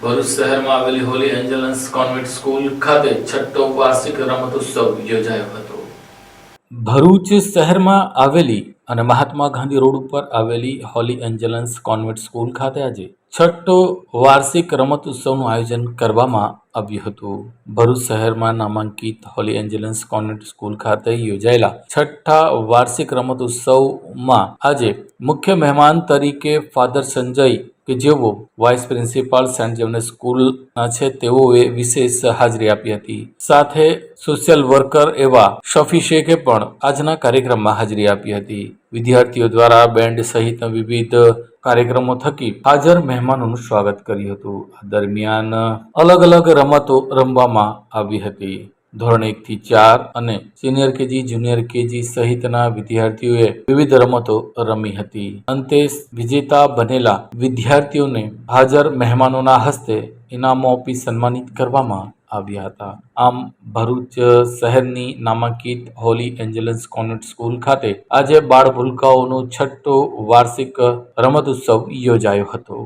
ભરૂચ શહેરમાં આવેલી Holi Angeles convent school ખાતે છઠ્ઠો વાર્ષિક રમતોત્સવ યોજાયો હતો। ભરૂચ શહેરમાં આવેલી અને મહાત્મા ગાંધી રોડ ઉપર આવેલી હોલી એન્જલસ કોન્વેન્ટ સ્કૂલ ખાતે આજે છઠ્ઠો વાર્ષિક રમતોત્સવનું આયોજન કરવામાં આવ્યું હતું। ભરૂચ શહેરમાં નામાંકિત હોલી એન્જલસ કોન્વેન્ટ સ્કૂલ ખાતે યોજાયેલા છઠ્ઠા વાર્ષિક રમતોત્સવમાં આજે મુખ્ય મહેમાન તરીકે ફાધર સંજય કે જેઓ વાઇસ પ્રિન્સિપાલ સેન્ટ જેવનેસ સ્કૂલના છે તેઓએ વિશેષ હાજરી આપી હતી। સાથે સોશિયલ વર્કર એવા શફી શેખે પણ આજના કાર્યક્રમમાં હાજરી આપી હતી। વિદ્યાર્થીઓ દ્વારા બેન્ડ સહિત વિવિધ કાર્યક્રમો થકી હાજર મહેમાનોનું સ્વાગત કર્યું હતું। આ દરમિયાન અલગ અલગ રમતો રમવામાં આવી હતી। ધોરણ 1 થી 4 અને સિનિયર કેજી જુનિયર કેજી સહિતના વિદ્યાર્થીઓએ વિવિધ રમતો રમી હતી। અંતે વિજેતા બનેલા વિદ્યાર્થીઓને હાજર મહેમાનોના હસ્તે ઇનામો આપી સન્માનિત કરવામાં આવ્યા હતા। આમ ભરૂચ શહેરની નામાંકિત હોલી એન્જલસ કોન્વેન્ટ સ્કૂલ ખાતે આજે બાળ ભૂલકાઓનો છઠ્ઠો વાર્ષિક રમતોત્સવ યોજાયો હતો।